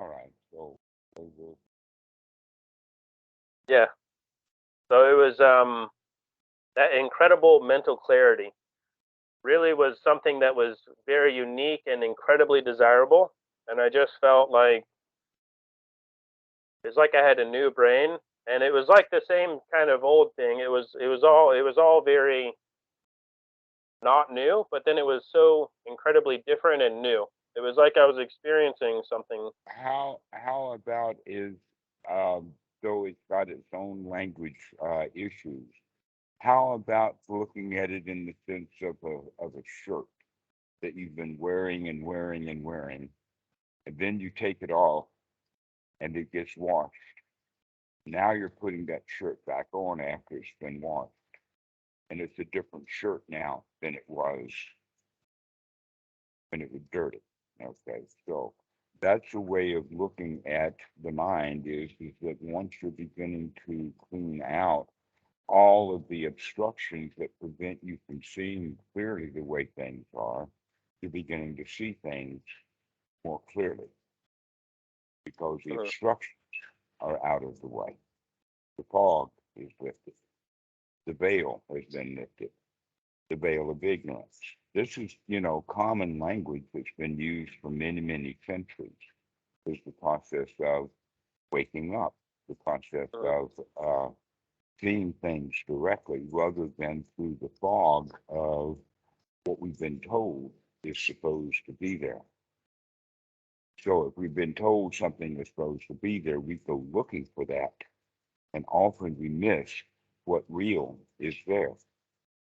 All right. So we'll Yeah. So it was that incredible mental clarity really was something that was very unique and incredibly desirable. And I just felt like it's like I had a new brain, and it was like the same kind of old thing. It was all very not new, but then it was so incredibly different and new. It was like I was experiencing something. how about is though it's got its own language issues, how about looking at it in the sense of a shirt that you've been wearing and wearing and wearing, and then you take it off and it gets washed. Now you're putting that shirt back on after it's been washed, and it's a different shirt now than it was when it was dirty. Okay, so that's a way of looking at the mind is that once you're beginning to clean out all of the obstructions that prevent you from seeing clearly the way things are, you're beginning to see things more clearly because the Mhm. obstructions are out of the way. The fog is lifted. The veil has been lifted. The veil of ignorance. This is, common language that's been used for many, many centuries. Is the process of waking up, the process Mhm. of seeing things directly rather than through the fog of what we've been told is supposed to be there. So if we've been told something is supposed to be there, we go looking for that, and often we miss what real is there.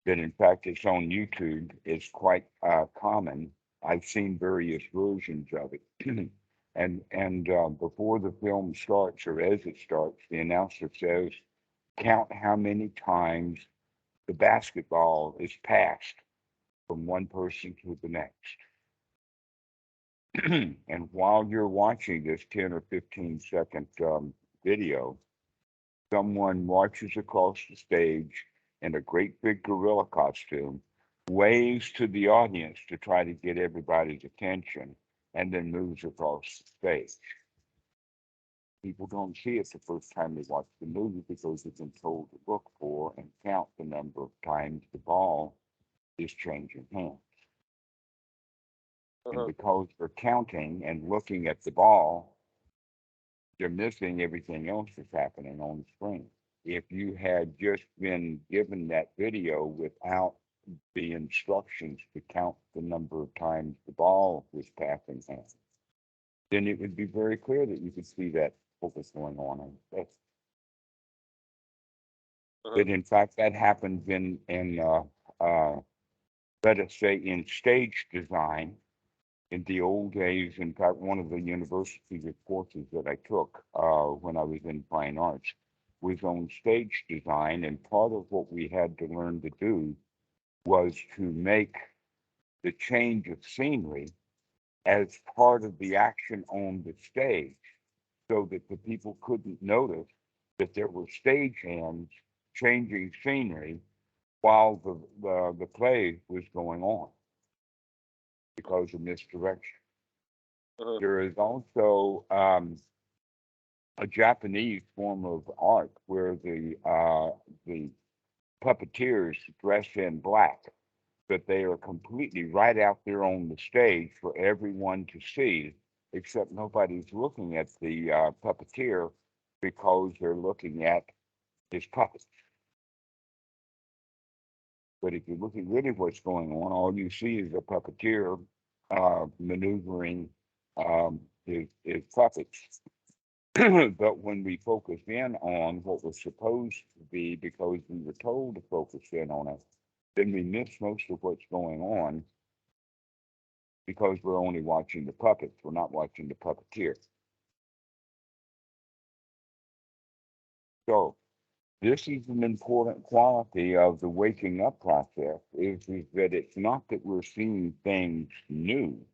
That in fact it's on YouTube. It's quite common. I've seen various versions of it. And before the film starts or as it starts, the announcer says, count how many times the basketball is passed from one person to the next. And while you're watching this 10 or 15-second video, someone marches across the stage in a great big gorilla costume, waves to the audience to try to get everybody's attention, and then moves across the stage. People don't see it the first time they watch the movie because they've been told to look for and count the number of times the ball is changing hands. And Mhm. because they're counting and looking at the ball, they're missing everything else that's happening on the screen. If you had just been given that video without the instructions to count the number of times the ball was passing hands, then it would be very clear that you could see that what was going on. Mhm. But in fact, that happens uh, let us say, in stage design. In the old days, in fact, one of the university courses that I took when I was in fine arts was on stage design, and part of what we had to learn to do was to make the change of scenery as part of the action on the stage so that the people couldn't notice that there were stage hands changing scenery while the play was going on because of misdirection. Mhm. There is also a Japanese form of art where the puppeteers dress in black, but they are completely right out there on the stage for everyone to see, except nobody's looking at the puppeteer because they're looking at his puppet. But if you look at really what's going on, all you see is a puppeteer maneuvering his puppets. But when we focus in on what was supposed to be because we were told to focus in on it, then we miss most of what's going on because we're only watching the puppets. We're not watching the puppeteer. So this is an important quality of the waking up process is that it's not that we're seeing things new.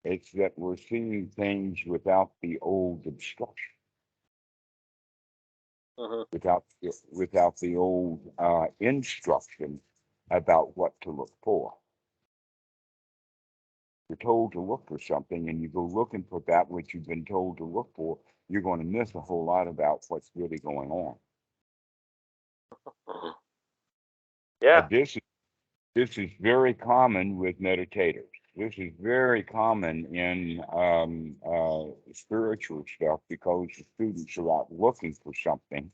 It's that we're seeing things without the old obstruction, Mhm. without the old instruction about what to look for. you're told to look for something and you go looking for that which you've been told to look for, you're going to miss a whole lot about what's really going on. Yeah. This is very common with meditators. This is very common in spiritual stuff, because the students are out looking for something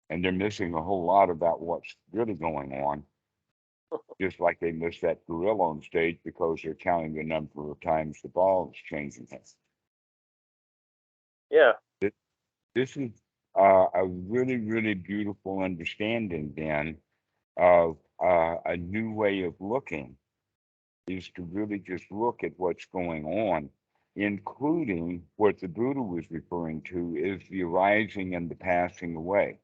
and they're missing a whole lot about what's really going on. Just like they miss that gorilla on stage because they're counting the number of times the ball is changing hands. Yeah. This is a really, really beautiful understanding then of a new way of looking, is to really just look at what's going on, including what the Buddha was referring to is the arising and the passing away.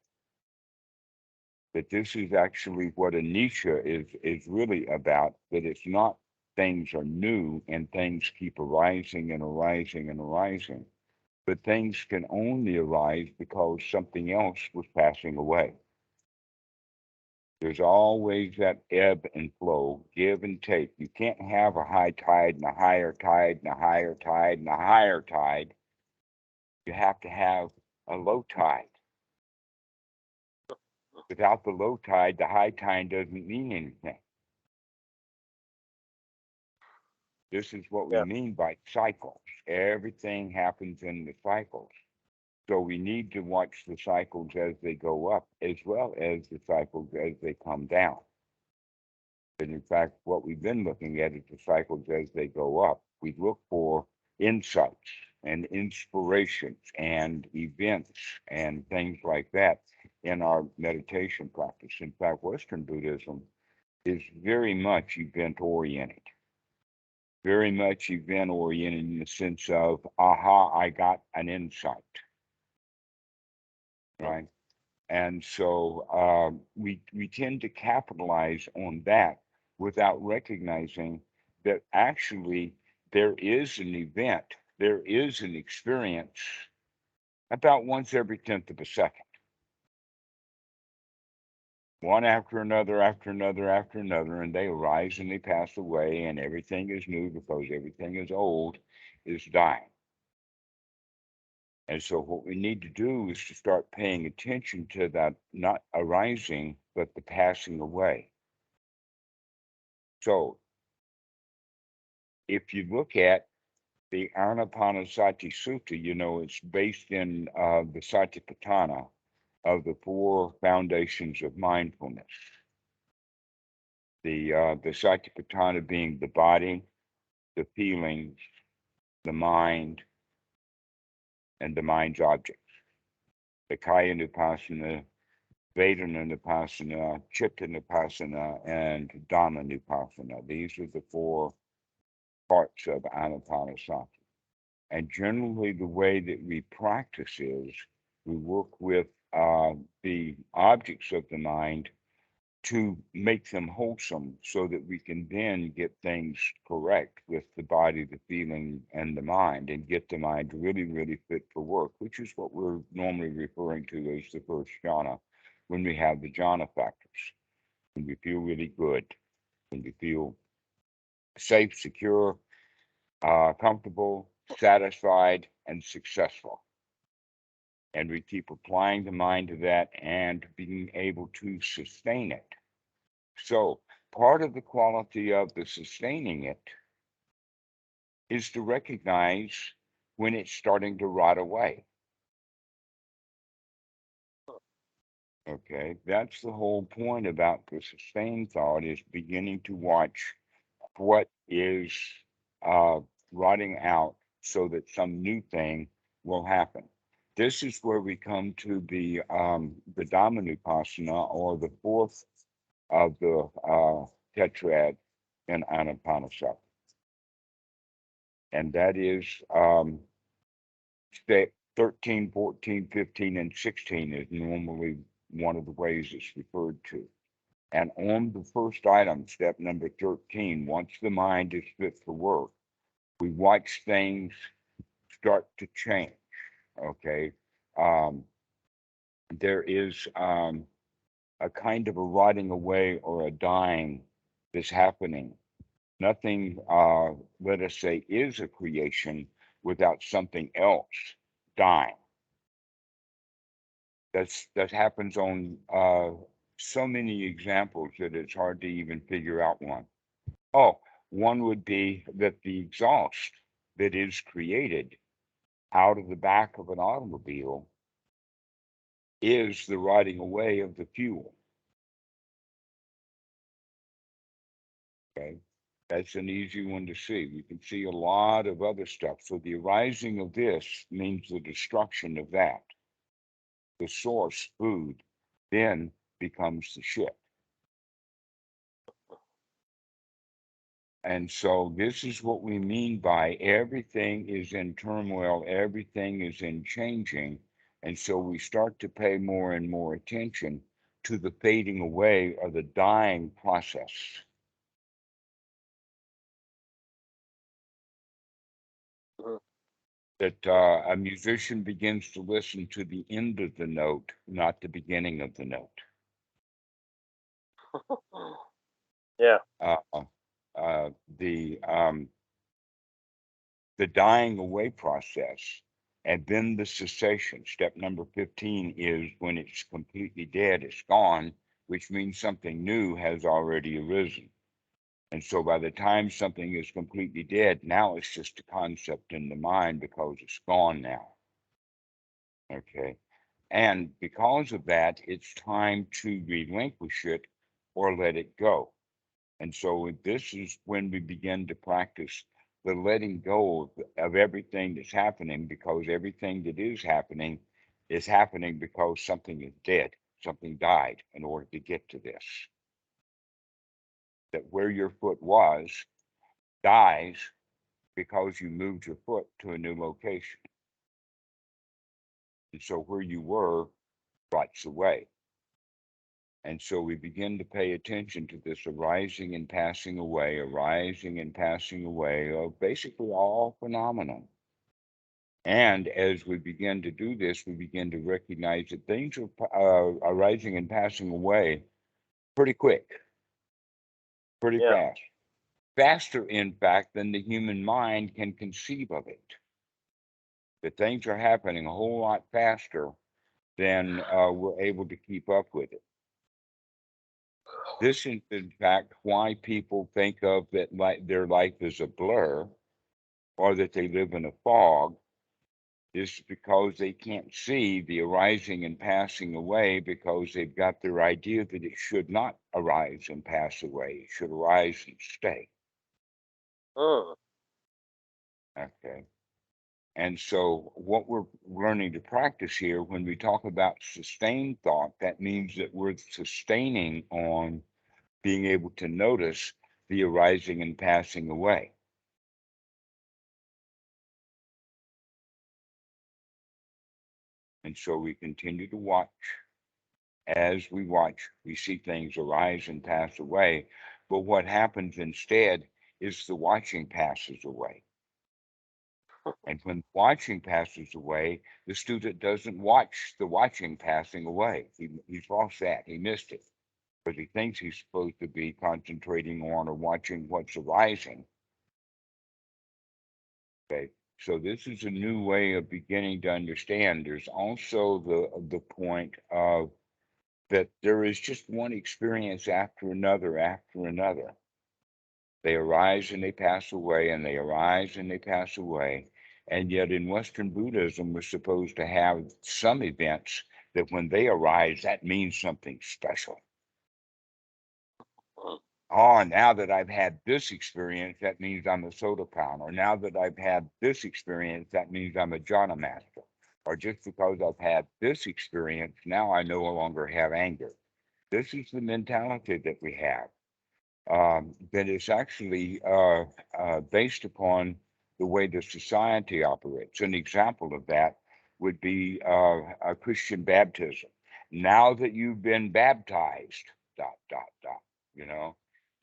That this is actually what anicca is really about, that it's not things are new and things keep arising and arising and arising, but things can only arise because something else was passing away. There's always that ebb and flow, give and take. You can't have a high tide and a higher tide and a higher tide and a higher tide. You have to have a low tide. Without the low tide, the high tide doesn't mean anything. This is what we Yeah. mean by cycles. Everything happens in the cycles. So we need to watch the cycles as they go up, as well as the cycles as they come down. And in fact, what we've been looking at is the cycles as they go up. We look for insights and inspirations and events and things like that in our meditation practice. In fact, Western Buddhism is very much event oriented. Very much event oriented in the sense of, aha, I got an insight. Right? And so we tend to capitalize on that without recognizing that actually there is an event, there is an experience about once every 10th of a second. One after another, after another, after another, and they arise and they pass away, and everything is new because everything is old, is dying. And so what we need to do is to start paying attention to that, not arising, but the passing away. So if you look at the Ānāpānasati Sutta, you know, it's based in the satipatthāna of the four foundations of mindfulness. The satipatthāna being the body, the feelings, the mind, and the mind's objects. The Kaya-nupassana, Vedana-nupassana, Chitta-nupassana, and Dhamma-nupassana. These are the four parts of Ānāpānasati. And generally, the way that we practice is we work with the objects of the mind to make them wholesome so that we can then get things correct with the body, the feeling, and the mind, and get the mind really, really fit for work, which is what we're normally referring to as the first jhana, when we have the jhana factors, when we feel really good, when we feel safe, secure, comfortable, satisfied, and successful. And we keep applying the mind to that and being able to sustain it. So part of the quality of the sustaining it is to recognize when it's starting to rot away. Okay, that's the whole point about the sustained thought, is beginning to watch what is rotting out so that some new thing will happen. This is where we come to the Dhammanupassana, or the fourth of the tetrad in Ānāpānasati. And that is step 13, 14, 15, and 16 is normally one of the ways it's referred to. And on the first item, step number 13, once the mind is fit for work, we watch things start to change. Okay. There is a kind of a rotting away or a dying that's happening Nothing, let us say, is a creation without something else dying. That happens on so many examples that it's hard to even figure out one. Oh, one would be that the exhaust that is created out of the back of an automobile is the rotting away of the fuel. Okay, that's an easy one to see. You can see a lot of other stuff. So the arising of this means the destruction of that. The source, food, then becomes the ship. And so this is what we mean by everything is in turmoil, everything is in changing. And so we start to pay more and more attention to the fading away or the dying process. Mhm. That a musician begins to listen to the end of the note, not the beginning of the note. Yeah. The dying away process, and then the cessation. Step number 15 is when it's completely dead, it's gone, which means something new has already arisen. And so by the time something is completely dead, now it's just a concept in the mind because it's gone now. Okay. And because of that, it's time to relinquish it or let it go. And so this is when we begin to practice the letting go of everything that's happening, because everything that is happening because something is dead, something died in order to get to this. That where your foot was dies because you moved your foot to a new location. And so where you were rots away. And so we begin to pay attention to this arising and passing away of basically all phenomena. And as we begin to do this, we begin to recognize that things are arising and passing away pretty quick, pretty Yeah. fast. Faster, in fact, than the human mind can conceive of it. That things are happening a whole lot faster than we're able to keep up with it. This is, in fact, why people think of that their life is a blur or that they live in a fog, is because they can't see the arising and passing away, because they've got their idea that it should not arise and pass away. It should arise and stay. Mm. Okay. And so what we're learning to practice here, when we talk about sustained thought, that means that we're sustaining on being able to notice the arising and passing away. And so we continue to watch. As we watch, we see things arise and pass away. But what happens instead is the watching passes away. And when watching passes away, the student doesn't watch the watching passing away. He's lost that. He missed it. Because he thinks he's supposed to be concentrating on or watching what's arising. Okay. So this is a new way of beginning to understand. There's also the point of that there is just one experience after another after another. They arise and they pass away, and they arise and they pass away. And yet in Western Buddhism, we're supposed to have some events that when they arise, that means something special. Oh, now that I've had this experience, that means I'm a Sotapan. Or now that I've had this experience, that means I'm a jhana master. Or just because I've had this experience, now I no longer have anger. This is the mentality that we have. That is actually based upon the way the society operates. An example of that would be a Christian baptism. Now that you've been baptized, dot, dot, dot, you know.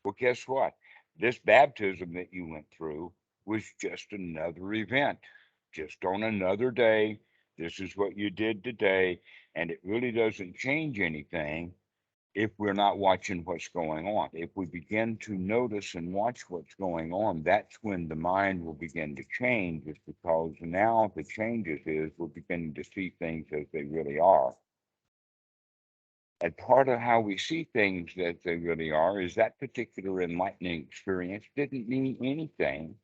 Well, guess what? This baptism that you went through was just another event, just on another day. This is what you did today, and it really doesn't change anything. if we're not watching what's going on. If we begin to notice and watch what's going on, that's when the mind will begin to change. It's because now the changes is we're beginning to see things as they really are. And part of how we see things as they really are is that particular enlightening experience didn't mean anything.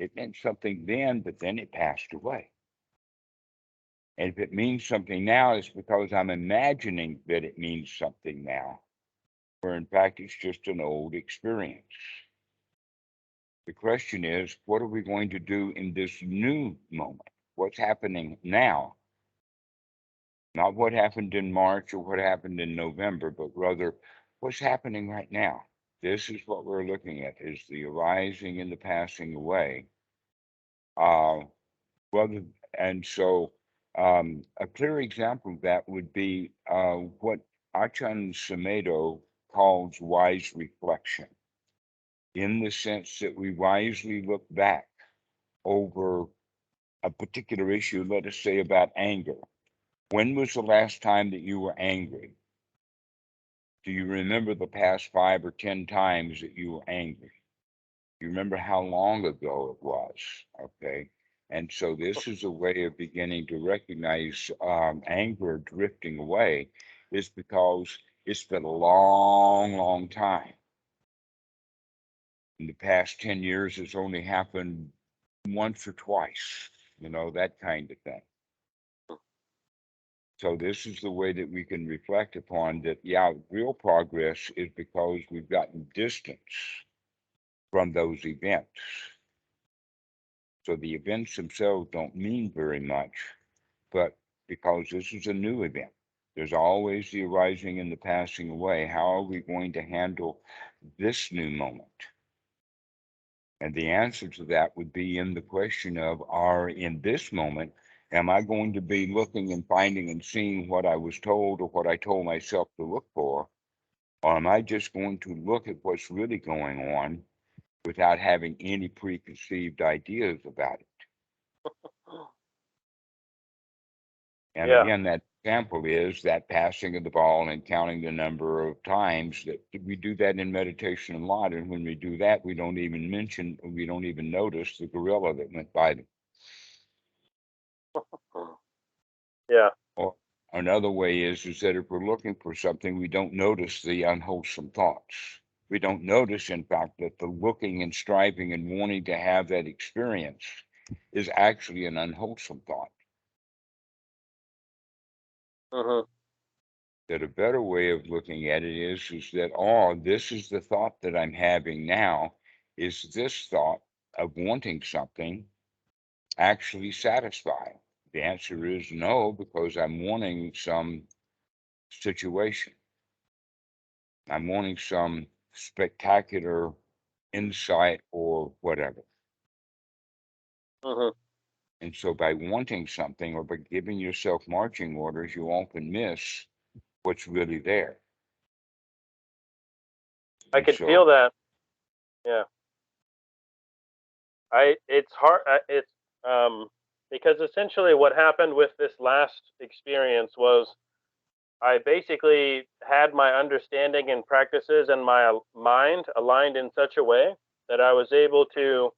It meant something then, but then it passed away. And if it means something now, it's because I'm imagining that it means something now, where in fact it's just an old experience. The question is, what are we going to do in this new moment? What's happening now? Not what happened in March or what happened in November, but rather what's happening right now. This is what we're looking at, is the arising and the passing away. And so a clear example of that would be what Ajahn Sumedho calls wise reflection, in the sense that we wisely look back over a particular issue, let us say about anger. When was the last time that you were angry? Do you remember the past 5 or 10 times that you were angry? Do you remember how long ago it was? Okay. And so this is a way of beginning to recognize anger drifting away, is because it's been a long, long time. In the past 10 years, it's only happened once or twice, that kind of thing. So this is the way that we can reflect upon that, yeah, real progress is because we've gotten distance from those events. So the events themselves don't mean very much, but because this is a new event, there's always the arising and the passing away. How are we going to handle this new moment? And the answer to that would be in the question of, in this moment, am I going to be looking and finding and seeing what I was told or what I told myself to look for? Or am I just going to look at what's really going on without having any preconceived ideas about it? And again, that example is that passing of the ball and counting the number of times that we do that in meditation a lot. And when we do that, we don't even notice the gorilla that went by them. Yeah. Or another way is that if we're looking for something, we don't notice the unwholesome thoughts. We don't notice, in fact, that the looking and striving and wanting to have that experience is actually an unwholesome thought. Mm-hmm. That a better way of looking at it is that, this is the thought that I'm having now. Is this thought of wanting something actually satisfying? The answer is no, because I'm wanting some situation. I'm wanting some spectacular insight or whatever. Mm-hmm. And so by wanting something or by giving yourself marching orders, you often miss what's really there. I could feel that. Yeah. It's hard. It's because essentially what happened with this last experience was I basically had my understanding and practices and my mind aligned in such a way that I was able to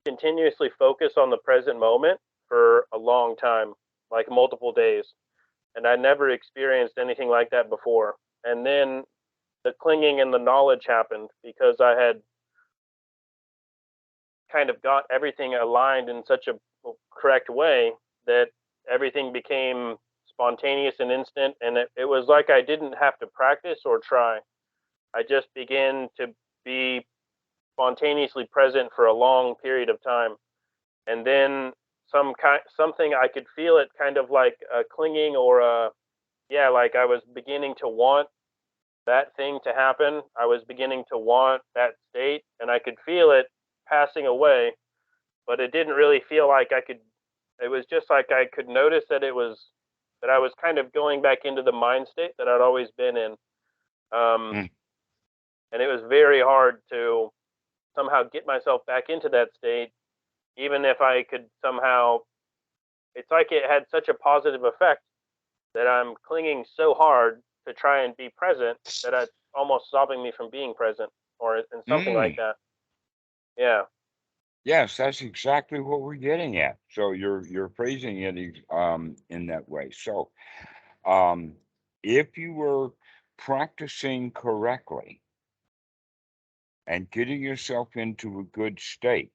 continuously focus on the present moment for a long time, like multiple days. And I never experienced anything like that before. And then the clinging and the knowledge happened because I had kind of got everything aligned in such a correct way that everything became spontaneous and instant. And it was like I didn't have to practice or try. I just began to be spontaneously present for a long period of time. And then something I could feel it kind of like a clinging or like I was beginning to want that thing to happen. I was beginning to want that state, and I could feel it passing away, but it didn't really feel like I could. It was just like I could notice that I was kind of going back into the mind state that I'd always been in. And it was very hard to somehow get myself back into that state, even if I could somehow. It's like it had such a positive effect that I'm clinging so hard to try and be present that it's almost stopping me from being present, or and something like that. Yeah. Yes, that's exactly what we're getting at. So you're phrasing it in that way. So if you were practicing correctly and getting yourself into a good state,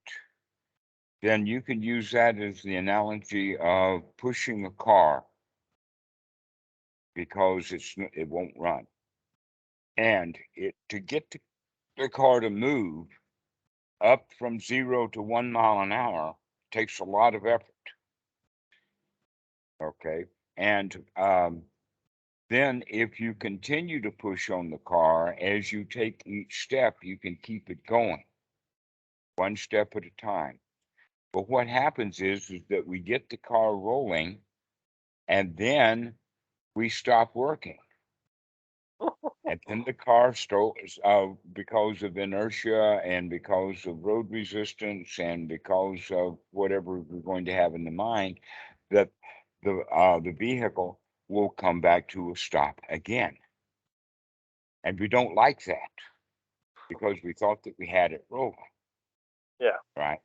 then you can use that as the analogy of pushing a car because it won't run. And to get the car to move up from 0 to 1 mile an hour takes a lot of effort. Okay. And then if you continue to push on the car, as you take each step, you can keep it going one step at a time. But what happens is that we get the car rolling and then we stop working. And then the car stops because of inertia and because of road resistance and because of whatever we're going to have in the mind, that the vehicle will come back to a stop again. And we don't like that because we thought that we had it rolling. Yeah. Right.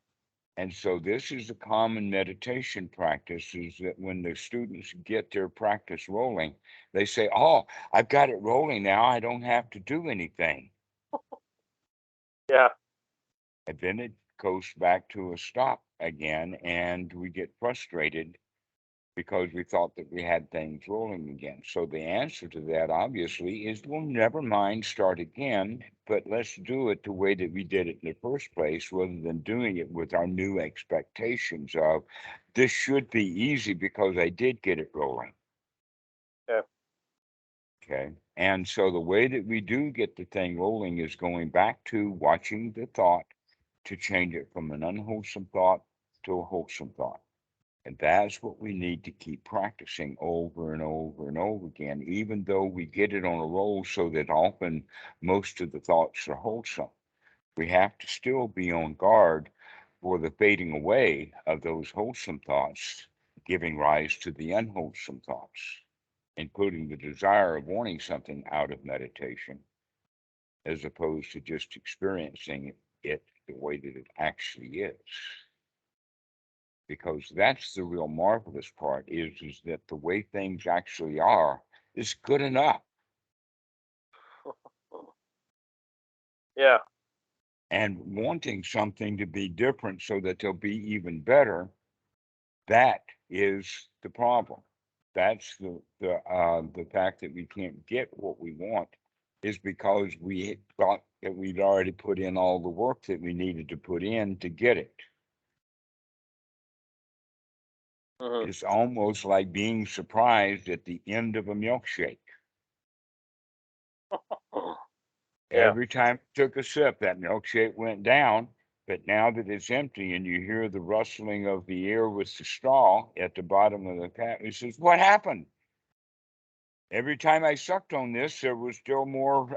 And so this is a common meditation practice, is that when the students get their practice rolling, they say, oh, I've got it rolling now. I don't have to do anything. Yeah. And then it goes back to a stop again, and we get frustrated because we thought that we had things rolling again. So the answer to that, obviously, is we'll never mind, start again, but let's do it the way that we did it in the first place, rather than doing it with our new expectations of this should be easy because I did get it rolling. Yeah. Okay. And so the way that we do get the thing rolling is going back to watching the thought to change it from an unwholesome thought to a wholesome thought. And that's what we need to keep practicing over and over and over again, even though we get it on a roll so that often most of the thoughts are wholesome. We have to still be on guard for the fading away of those wholesome thoughts, giving rise to the unwholesome thoughts, including the desire of wanting something out of meditation, as opposed to just experiencing it the way that it actually is. Because that's the real marvelous part, is that the way things actually are is good enough. Yeah. And wanting something to be different so that they'll be even better, that is the problem. That's the fact that we can't get what we want is because we thought that we'd already put in all the work that we needed to put in to get it. Mm-hmm. It's almost like being surprised at the end of a milkshake. Yeah. Every time I took a sip, that milkshake went down. But now that it's empty and you hear the rustling of the air with the straw at the bottom of the tap, he says, what happened? Every time I sucked on this, there was still more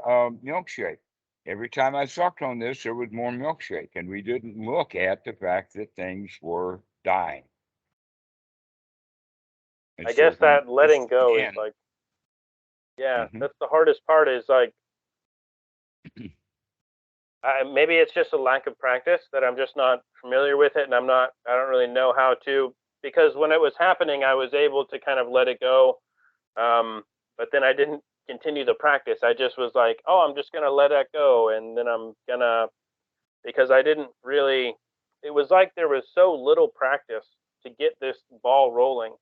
milkshake. Every time I sucked on this, there was more milkshake. And we didn't look at the fact that things were dying. And I so guess when that letting go is again, like, yeah, mhm. that's the hardest part, is like, maybe it's just a lack of practice that I'm just not familiar with it, and I don't really know how to, because when it was happening, I was able to kind of let it go. But then I didn't continue the practice. I just was like, oh, I'm just going to let that go. And then I'm going to, because I didn't really, it was like there was so little practice to get this ball rolling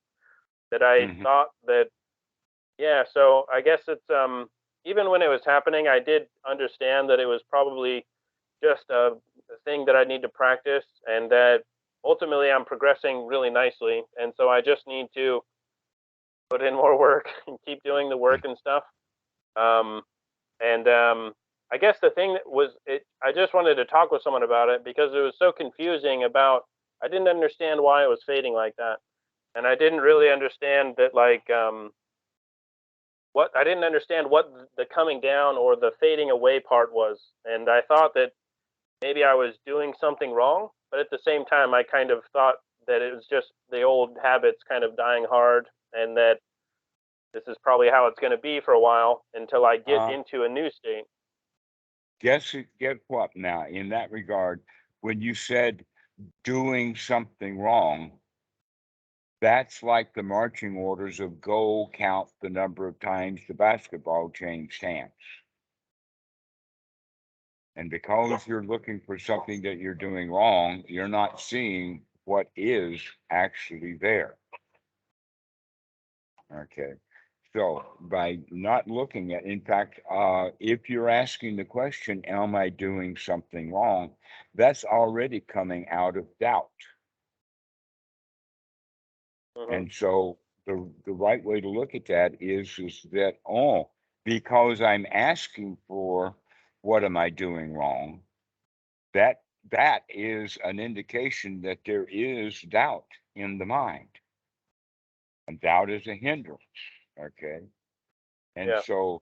that I Mhm. thought that, yeah, so I guess it's, even when it was happening, I did understand that it was probably just a thing that I need to practice, and that ultimately I'm progressing really nicely. And so I just need to put in more work and keep doing the work and stuff. Um, and I guess the thing that was it, I just wanted to talk with someone about it because it was so confusing. I didn't understand why it was fading like that, and I didn't really understand that, like, what I didn't understand what the coming down or the fading away part was, and I thought that maybe I was doing something wrong, but at the same time, I kind of thought that it was just the old habits kind of dying hard, and that this is probably how it's going to be for a while until I get into a new state. Guess what now, in that regard, when you said doing something wrong, that's like the marching orders of go count the number of times the basketball changed hands. And because you're looking for something that you're doing wrong, you're not seeing what is actually there. Okay. So by not looking at, in fact, if you're asking the question, am I doing something wrong? That's already coming out of doubt. And so the right way to look at that is that, because I'm asking for what am I doing wrong, that is an indication that there is doubt in the mind. And doubt is a hindrance. Okay. And so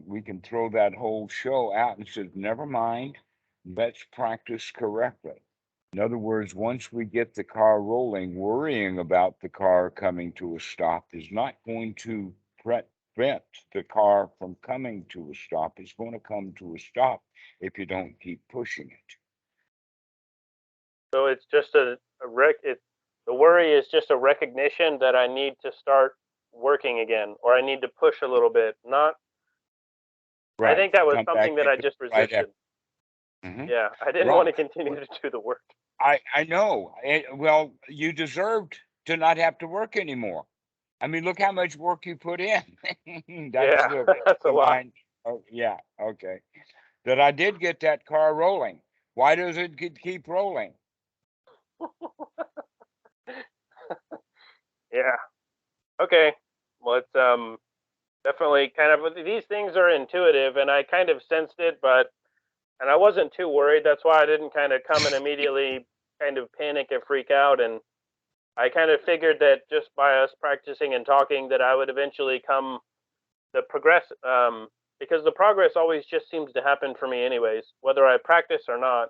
we can throw that whole show out and say, never mind, let's practice correctly. In other words, once we get the car rolling, worrying about the car coming to a stop is not going to prevent the car from coming to a stop. It's going to come to a stop if you don't keep pushing it. So it's just the worry is just a recognition that I need to start working again, or I need to push a little bit. Not. Right. I think that was something that I just resisted. Yeah, I didn't want to continue to do the work. I know. Well, you deserved to not have to work anymore. I mean, look how much work you put in. That's a lot. Oh, yeah, okay. That I did get that car rolling. Why does it keep rolling? Yeah. Okay. Well, it's definitely kind of, these things are intuitive, and I kind of sensed it, and I wasn't too worried. That's why I didn't kind of come and immediately kind of panic and freak out. And I kind of figured that just by us practicing and talking, that I would eventually come the progress, because the progress always just seems to happen for me anyways, whether I practice or not.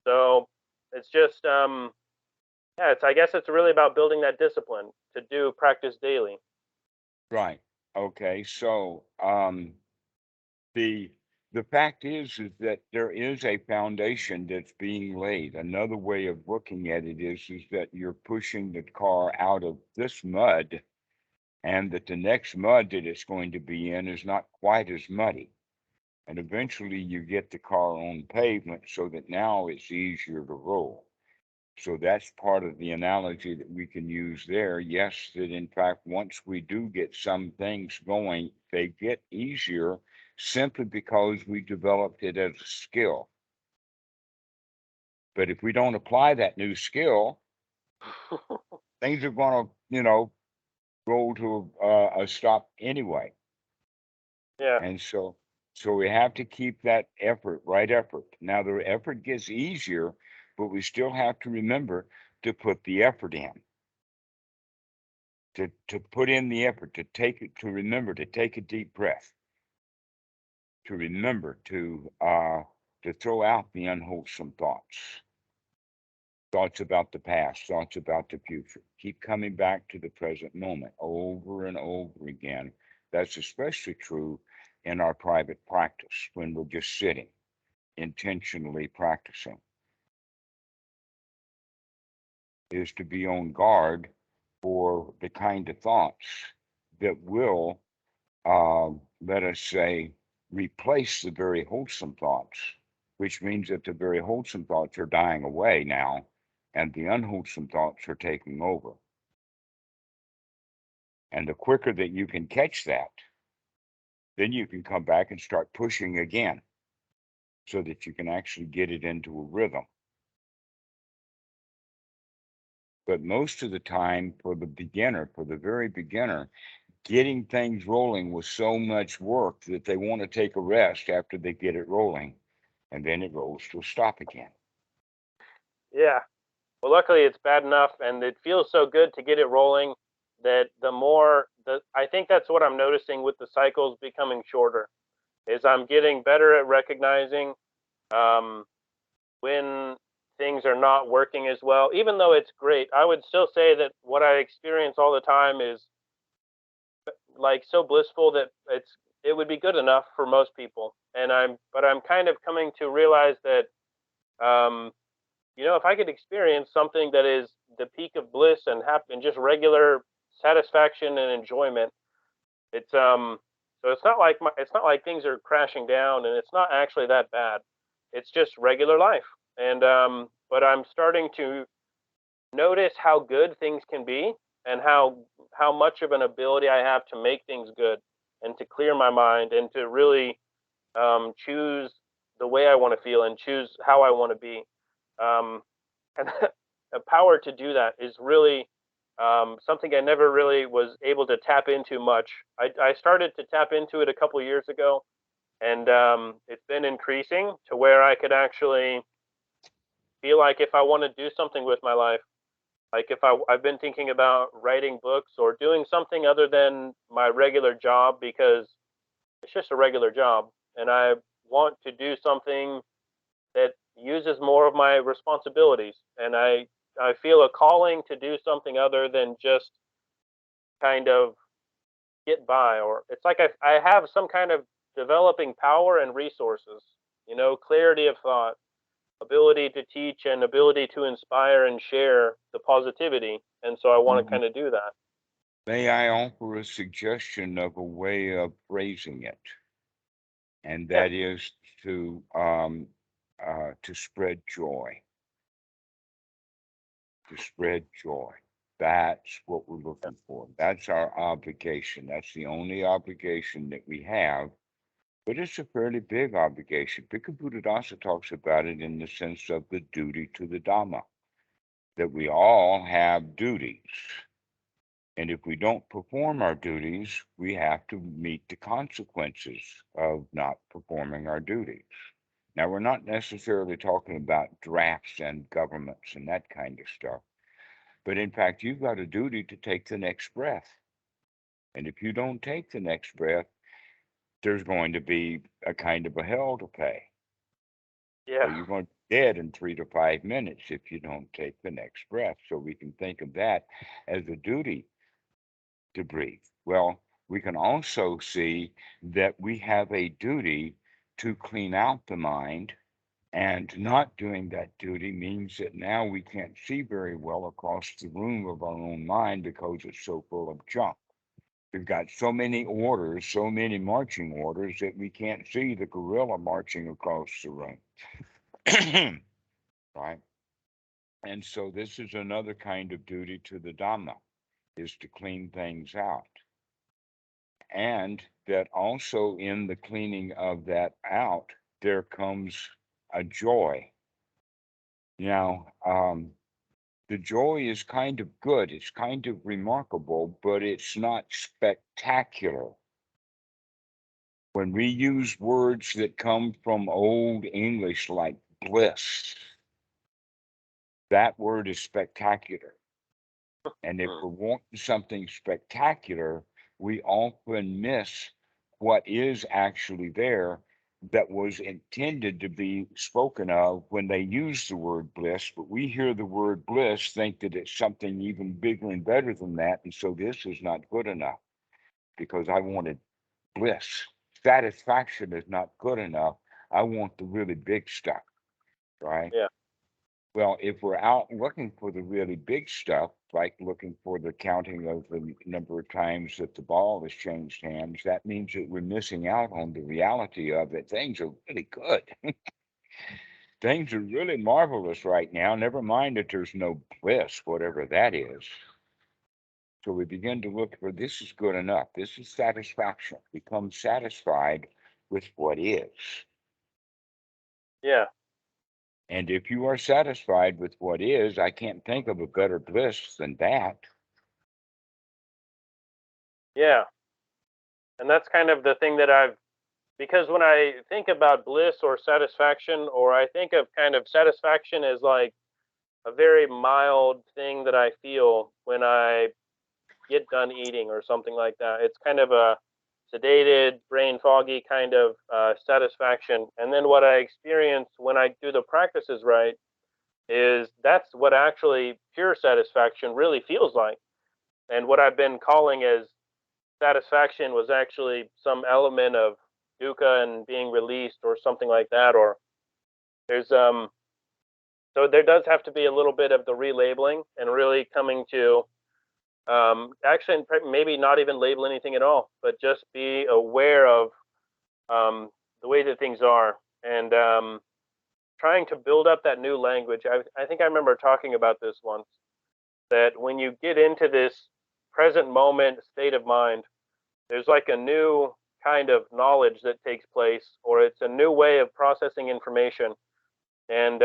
So it's just, I guess it's really about building that discipline to do practice daily. Right. Okay. So the fact is that there is a foundation that's being laid. Another way of looking at it is that you're pushing the car out of this mud, and that the next mud that it's going to be in is not quite as muddy. And eventually you get the car on pavement so that now it's easier to roll. So that's part of the analogy that we can use there. Yes, that in fact, once we do get some things going, they get easier simply because we developed it as a skill. But if we don't apply that new skill, things are going to, roll to a stop anyway. Yeah. And so we have to keep that right effort. Now the effort gets easier, but we still have to remember to put the effort in. To put in the effort, to remember to take a deep breath, to remember to throw out the unwholesome thoughts about the past, thoughts about the future. Keep coming back to the present moment over and over again. That's especially true in our private practice when we're just sitting, intentionally practicing. Is to be on guard for the kind of thoughts that will, let us say, replace the very wholesome thoughts, which means that the very wholesome thoughts are dying away now, and the unwholesome thoughts are taking over. And the quicker that you can catch that, then you can come back and start pushing again so that you can actually get it into a rhythm. But most of the time, for the very beginner, getting things rolling was so much work that they want to take a rest after they get it rolling, and then it rolls to a stop again. Yeah. Well, luckily it's bad enough, and it feels so good to get it rolling that I think that's what I'm noticing with the cycles becoming shorter, is I'm getting better at recognizing when things are not working as well. Even though it's great, I would still say that what I experience all the time is like so blissful that it would be good enough for most people. But I'm kind of coming to realize that, if I could experience something that is the peak of bliss and and just regular satisfaction and enjoyment, it's so it's not like things are crashing down, and it's not actually that bad. It's just regular life. And but I'm starting to notice how good things can be, and how much of an ability I have to make things good and to clear my mind and to really choose the way I want to feel and choose how I want to be. And the power to do that is really something I never really was able to tap into much. I started to tap into it a couple years ago, and it's been increasing to where I could actually feel like if I want to do something with my life, like if I've been thinking about writing books or doing something other than my regular job, because it's just a regular job, and I want to do something that uses more of my responsibilities, and I feel a calling to do something other than just kind of get by. Or it's like I have some kind of developing power and resources, clarity of thought, ability to teach, and ability to inspire and share the positivity. And so I want to kind of do that. May I offer a suggestion of a way of phrasing it? And Yeah. that is to spread joy. To spread joy. That's what we're looking for. That's our obligation. That's the only obligation that we have. But it's a fairly big obligation. Bhikkhu Buddhadasa talks about it in the sense of the duty to the Dhamma, that we all have duties. And if we don't perform our duties, we have to meet the consequences of not performing our duties. Now, we're not necessarily talking about drafts and governments and that kind of stuff. But in fact, you've got a duty to take the next breath. And if you don't take the next breath, there's going to be a kind of a hell to pay. Yeah. So you're going to be dead in 3 to 5 minutes if you don't take the next breath. So we can think of that as a duty to breathe. Well, we can also see that we have a duty to clean out the mind, and not doing that duty means that now we can't see very well across the room of our own mind because it's so full of junk. We've got so many orders, so many marching orders, that we can't see the gorilla marching across the room. Right? And so this is another kind of duty to the Dhamma, is to clean things out. And that also in the cleaning of that out, there comes a joy. Now, the joy is kind of good, it's kind of remarkable, but it's not spectacular. When we use words that come from Old English like bliss, that word is spectacular. And if we're wanting something spectacular, we often miss what is actually there, that was intended to be spoken of when they use the word bliss. But we hear the word bliss, think that it's something even bigger and better than that. And so this is not good enough because I wanted bliss. Satisfaction is not good enough. I want the really big stuff, right? Yeah. Well, if we're out looking for the really big stuff, like looking for the counting of the number of times that the ball has changed hands, that means that we're missing out on the reality of it. Things are really good. Things are really marvelous right now. Never mind that there's no bliss, whatever that is. So we begin to look for, this is good enough. This is satisfaction. Become satisfied with what is. Yeah. And if you are satisfied with what is, I can't think of a better bliss than that. Yeah. And that's kind of the thing that because when I think about bliss or satisfaction, or I think of kind of satisfaction as like a very mild thing that I feel when I get done eating or something like that. It's kind of a sedated, brain foggy kind of satisfaction. And then what I experience when I do the practices right is that's what actually pure satisfaction really feels like. And what I've been calling as satisfaction was actually some element of dukkha and being released or something like that, or there's so there does have to be a little bit of the relabeling and really coming to actually maybe not even label anything at all, but just be aware of the way that things are, and trying to build up that new language. I think I remember talking about this once, that when you get into this present moment state of mind, there's like a new kind of knowledge that takes place, or it's a new way of processing information, and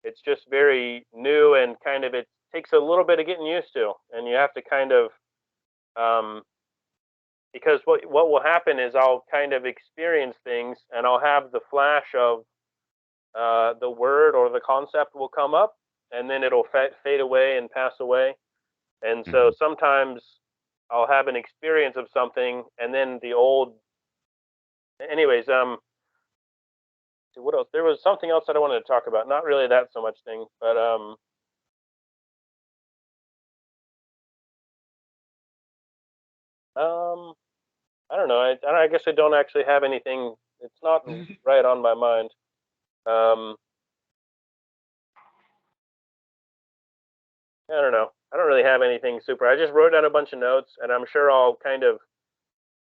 it's just very new, and kind of it takes a little bit of getting used to, and you have to kind of because what will happen is I'll kind of experience things, and I'll have the flash of the word or the concept will come up, and then it'll fade away and pass away. And so sometimes I'll have an experience of something, and then the old. Anyways, what else? There was something else that I wanted to talk about. Not really that so much thing, but I don't know. I guess I don't actually have anything. It's not right on my mind. I don't know. I don't really have anything super. I just wrote down a bunch of notes, and I'm sure I'll kind of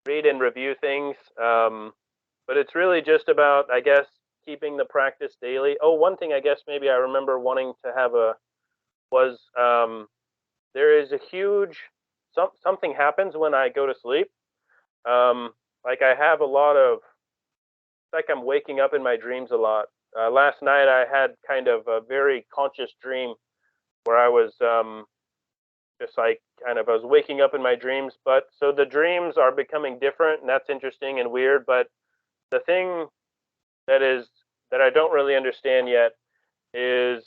read and review things. But it's really just about, I guess, keeping the practice daily. Oh, one thing I guess maybe I remember wanting to have was there is a huge something happens when I go to sleep. Like I have a lot of, it's like I'm waking up in my dreams a lot. Last night I had kind of a very conscious dream where I was just like kind of I was waking up in my dreams. But so the dreams are becoming different, and that's interesting and weird. But the thing that I don't really understand yet is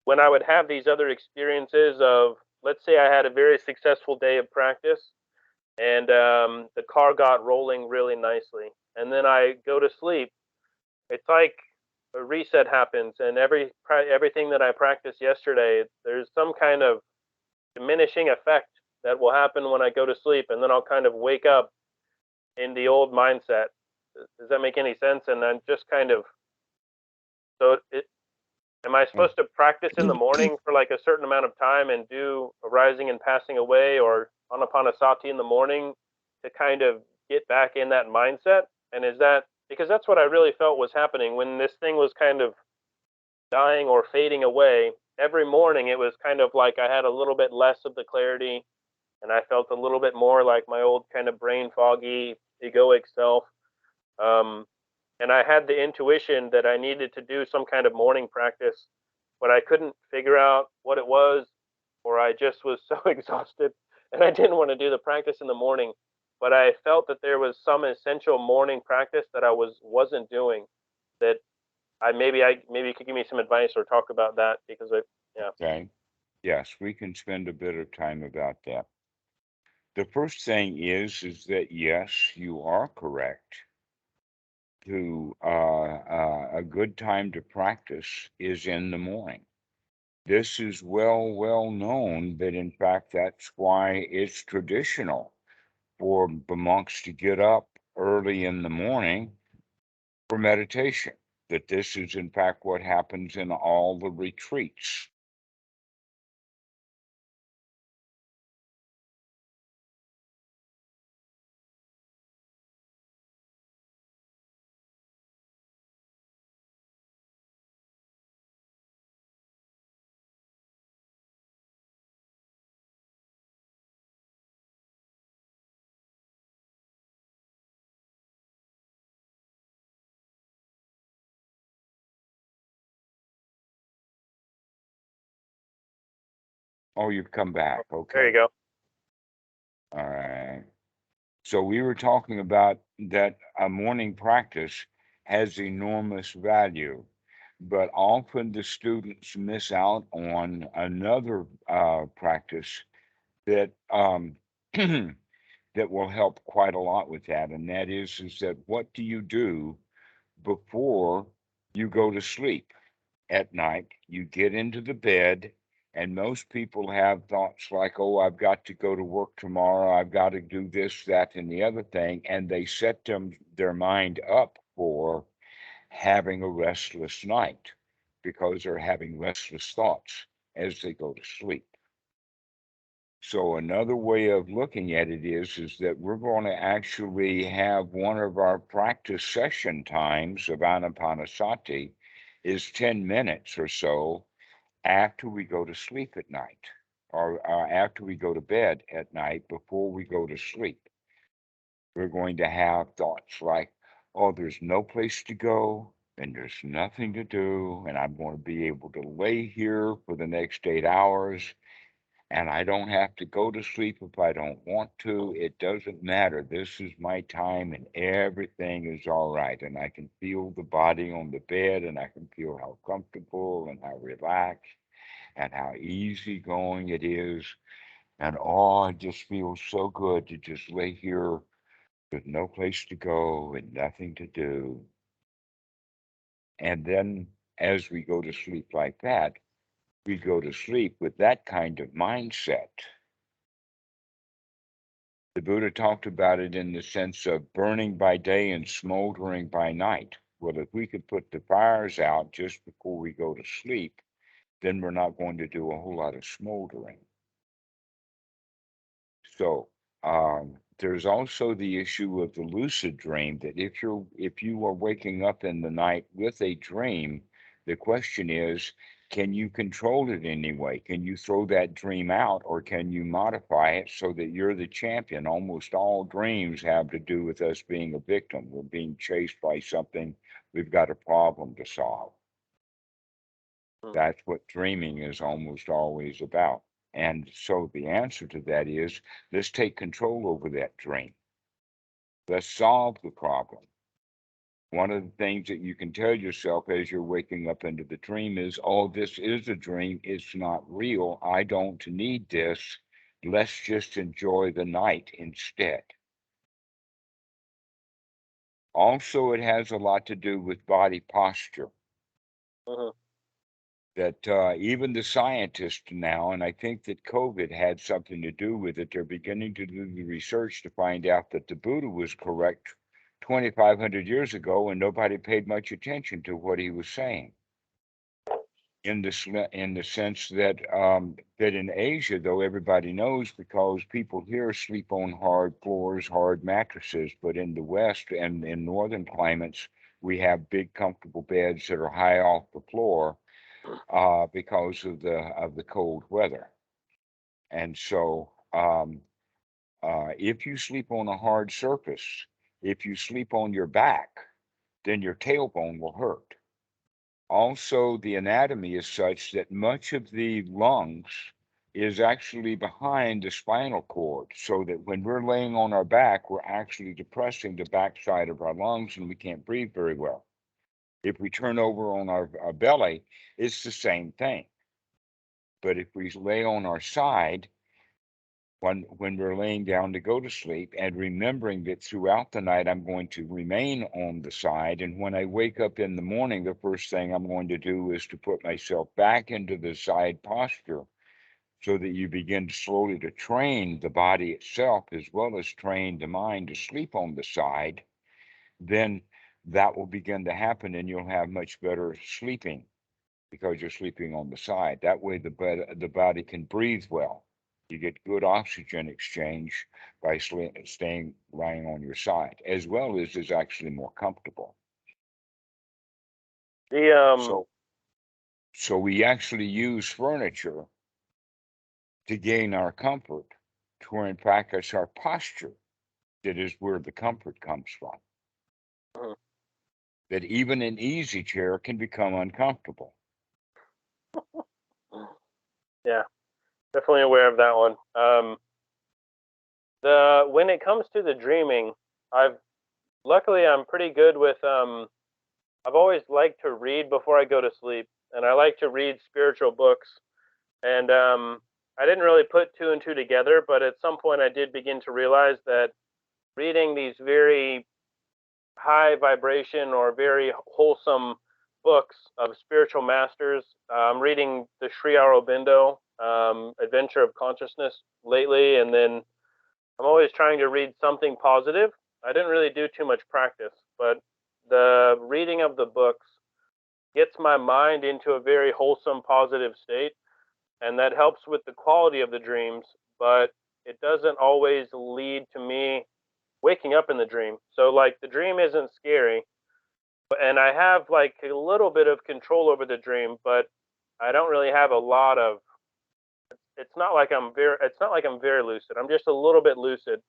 when I would have these other experiences of, let's say I had a very successful day of practice, and the car got rolling really nicely, and then I go to sleep. It's like a reset happens, and everything that I practiced yesterday, there's some kind of diminishing effect that will happen when I go to sleep, and then I'll kind of wake up in the old mindset. Does that make any sense? And I'm just kind of, so am I supposed to practice in the morning for like a certain amount of time and do arising and passing away or Ānāpānasati in the morning to kind of get back in that mindset? And is that, because that's what I really felt was happening when this thing was kind of dying or fading away. Every morning it was kind of like I had a little bit less of the clarity, and I felt a little bit more like my old kind of brain foggy, egoic self. And I had the intuition that I needed to do some kind of morning practice, but I couldn't figure out what it was, or I just was so exhausted and I didn't want to do the practice in the morning. But I felt that there was some essential morning practice that I wasn't doing, that maybe you could give me some advice or talk about that, because yeah. Okay. Yes, we can spend a bit of time about that. The first thing is that yes, you are correct. To a good time to practice is in the morning. This is well known that in fact that's why it's traditional for the monks to get up early in the morning for meditation. That this is in fact what happens in all the retreats. Oh, you've come back. Okay. There you go. All right. So we were talking about that a morning practice has enormous value, but often the students miss out on another practice that that will help quite a lot with that, and that is that what do you do before you go to sleep at night? You get into the bed And most people have thoughts like, oh, I've got to go to work tomorrow. I've got to do this, that, and the other thing. And they set their mind up for having a restless night because they're having restless thoughts as they go to sleep. So another way of looking at it is that we're going to actually have one of our practice session times of Ānāpānasati is 10 minutes or so after we go to sleep at night, or after we go to bed at night before we go to sleep. We're going to have thoughts like, oh, there's no place to go and there's nothing to do, and I'm going to be able to lay here for the next 8 hours, and I don't have to go to sleep if I don't want to. It doesn't matter. This is my time and everything is all right. And I can feel the body on the bed, and I can feel how comfortable and how relaxed and how easygoing it is. And oh, it just feels so good to just lay here with no place to go and nothing to do. And then as we go to sleep like that, we go to sleep with that kind of mindset. The Buddha talked about it in the sense of burning by day and smoldering by night. Well, if we could put the fires out just before we go to sleep, then we're not going to do a whole lot of smoldering. So there's also the issue of the lucid dream, that if you are waking up in the night with a dream, the question is, can you control it anyway? Can you throw that dream out, or can you modify it so that you're the champion? Almost all dreams have to do with us being a victim. We're being chased by something. We've got a problem to solve. That's what dreaming is almost always about. And so the answer to that is, let's take control over that dream. Let's solve the problem. One of the things that you can tell yourself as you're waking up into the dream is, oh, this is a dream. It's not real. I don't need this. Let's just enjoy the night instead. Also, it has a lot to do with body posture. That even the scientists now, and I think that COVID had something to do with it, they're beginning to do the research to find out that the Buddha was correct 2,500 years ago, and nobody paid much attention to what he was saying. In the sense that that in Asia, though, everybody knows because people here sleep on hard floors, hard mattresses, but in the West and in northern climates, we have big, comfortable beds that are high off the floor. Because of the cold weather. And so if you sleep on a hard surface, if you sleep on your back, then your tailbone will hurt. Also, the anatomy is such that much of the lungs is actually behind the spinal cord, so that when we're laying on our back, we're actually depressing the backside of our lungs and we can't breathe very well. If we turn over on our belly, it's the same thing. But if we lay on our side when we're laying down to go to sleep, and remembering that throughout the night I'm going to remain on the side, and when I wake up in the morning, the first thing I'm going to do is to put myself back into the side posture, so that you begin slowly to train the body itself as well as train the mind to sleep on the side, then that will begin to happen and you'll have much better sleeping because you're sleeping on the side. That way the body can breathe well. You get good oxygen exchange by staying lying on your side, as well as is actually more comfortable. So we actually use furniture to gain our comfort, to in fact it's our posture that is where the comfort comes from. That even an easy chair can become uncomfortable. Yeah, definitely aware of that one. When it comes to the dreaming, luckily I'm pretty good with I've always liked to read before I go to sleep, and I like to read spiritual books. And I didn't really put two and two together, but at some point I did begin to realize that reading these very high vibration or very wholesome books of spiritual masters. I'm reading the Sri Aurobindo, Adventure of Consciousness lately, and then I'm always trying to read something positive. I didn't really do too much practice, but the reading of the books gets my mind into a very wholesome, positive state, and that helps with the quality of the dreams, but it doesn't always lead to me waking up in the dream. So like the dream isn't scary, and I have like a little bit of control over the dream, but I don't really have a lot of. It's not like I'm very lucid. I'm just a little bit lucid.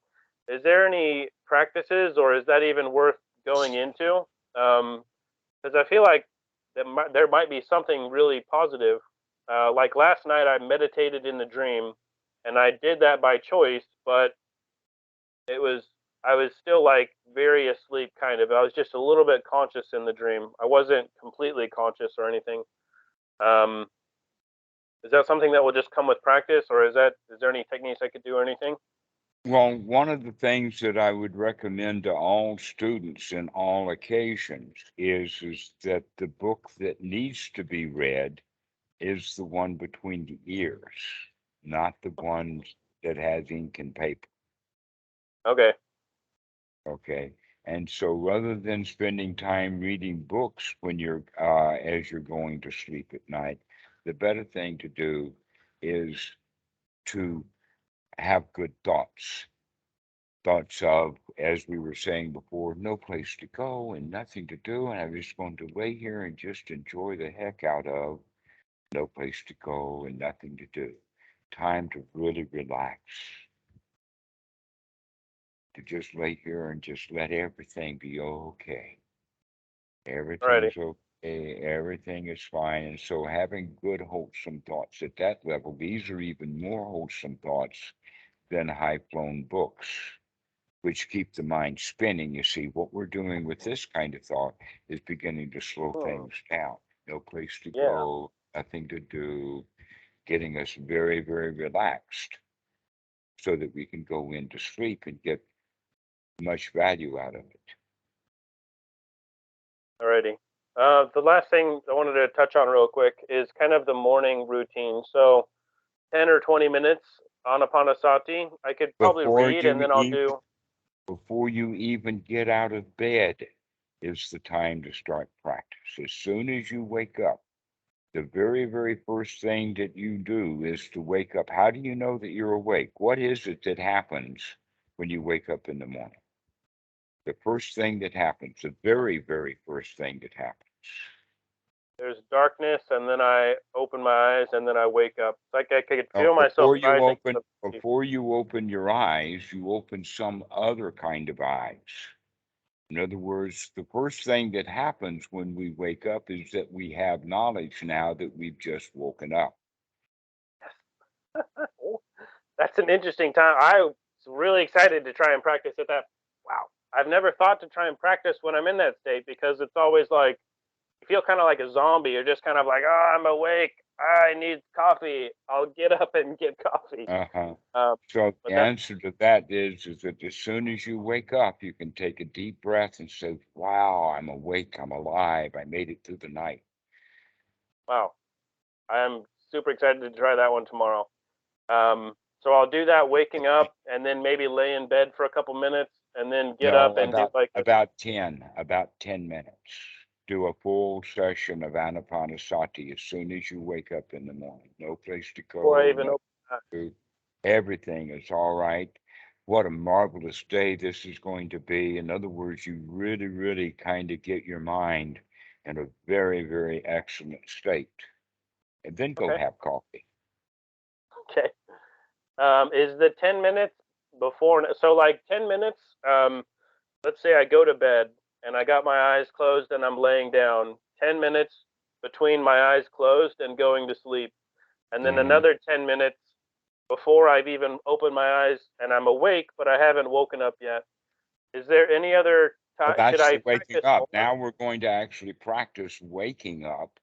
Is there any practices, or is that even worth going into? Because I feel like there might be something really positive. Like last night, I meditated in the dream, and I did that by choice, but I was still like very asleep, kind of. I was just a little bit conscious in the dream. I wasn't completely conscious or anything. Is that something that will just come with practice, or is there any techniques I could do or anything? Well, one of the things that I would recommend to all students in all occasions is that the book that needs to be read is the one between the ears, not the one that has ink and paper. Okay. Okay. And so rather than spending time reading books when you're as you're going to sleep at night, the better thing to do is to have good thoughts. Thoughts of, as we were saying before, no place to go and nothing to do, and I'm just going to lay here and just enjoy the heck out of no place to go and nothing to do. Time to really relax. To just lay here and just let everything be okay. Alrighty. Everything's okay. Everything is fine. And so having good, wholesome thoughts at that level, these are even more wholesome thoughts than high-flown books, which keep the mind spinning. You see, what we're doing with this kind of thought is beginning to slow things down. No place to Yeah. go, nothing to do, getting us very, very relaxed so that we can go into sleep and get much value out of it. Alrighty. The last thing I wanted to touch on real quick is kind of the morning routine. So 10 or 20 minutes, Ānāpānasati. I could probably read, and then I'll do. Before you even get out of bed is the time to start practice. As soon as you wake up, the very, very first thing that you do is to wake up. How do you know that you're awake? What is it that happens when you wake up in the morning? The first thing that happens, the very, very first thing that happens. There's darkness, and then I open my eyes, and then I wake up. It's like I could feel myself Before you rising. open your eyes, you open some other kind of eyes. In other words, the first thing that happens when we wake up is that we have knowledge now that we've just woken up. That's an interesting time. I was really excited to try and practice at that. Wow. I've never thought to try and practice when I'm in that state, because it's always like you feel kind of like a zombie. You're just kind of like, oh, I'm awake. I need coffee. I'll get up and get coffee. So the answer to that is that as soon as you wake up, you can take a deep breath and say, wow, I'm awake. I'm alive. I made it through the night. Wow. I'm super excited to try that one tomorrow. So I'll do that waking up, and then maybe lay in bed for a couple minutes, and then get up and do like about 10 minutes. Do a full session of Ānāpānasati as soon as you wake up in the morning. No place to go. Before I even open. Everything is all right. What a marvelous day this is going to be. In other words, you really, really kind of get your mind in a very, very excellent state. And then go have coffee. Okay. Is the 10 minutes before, so like 10 minutes, let's say I go to bed and I got my eyes closed and I'm laying down, 10 minutes between my eyes closed and going to sleep, and then another 10 minutes before I've even opened my eyes and I'm awake, but I haven't woken up yet. Is there any other time? Well, that's waking up. Now we're going to actually practice waking up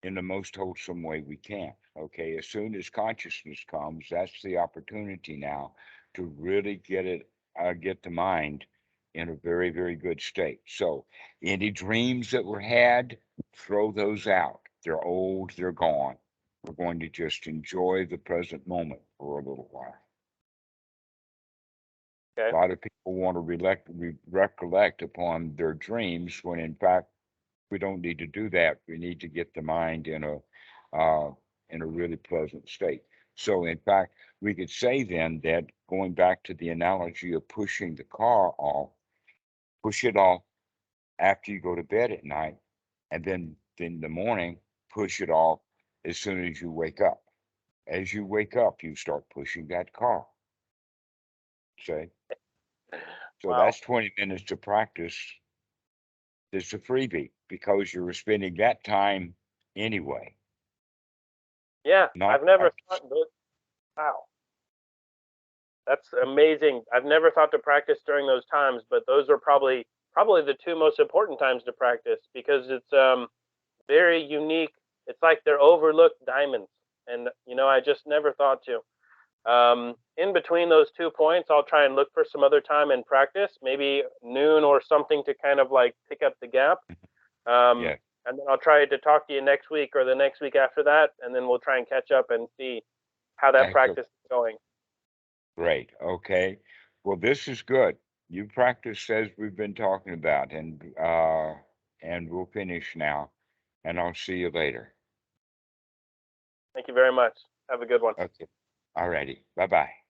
in the most wholesome way we can. Okay, as soon as consciousness comes, that's the opportunity now to really get the mind in a very, very good state. So any dreams that were had, throw those out. They're old, they're gone. We're going to just enjoy the present moment for a little while. Okay. A lot of people want to recollect upon their dreams when in fact we don't need to do that. We need to get the mind in a really pleasant state. So in fact, we could say then that going back to the analogy of pushing the car off, push it off after you go to bed at night, and then in the morning, push it off as soon as you wake up. As you wake up, you start pushing that car. See? So Wow. that's 20 minutes to practice. It's a freebie because you're spending that time anyway. Yeah, Not I've never practice. thought. Wow, that's amazing. I've never thought to practice during those times, but those are probably the two most important times to practice because it's very unique. It's like they're overlooked diamonds, and I just never thought to. In between those 2 points, I'll try and look for some other time and practice, maybe noon or something to kind of like pick up the gap. Yeah, And then I'll try to talk to you next week or the next week after that, and then we'll try and catch up and see how that excellent. practice is going. Great. Okay. Well, this is good. You practice as we've been talking about, and we'll finish now, and I'll see you later. Thank you very much. Have a good one. Okay. All righty. Bye-bye.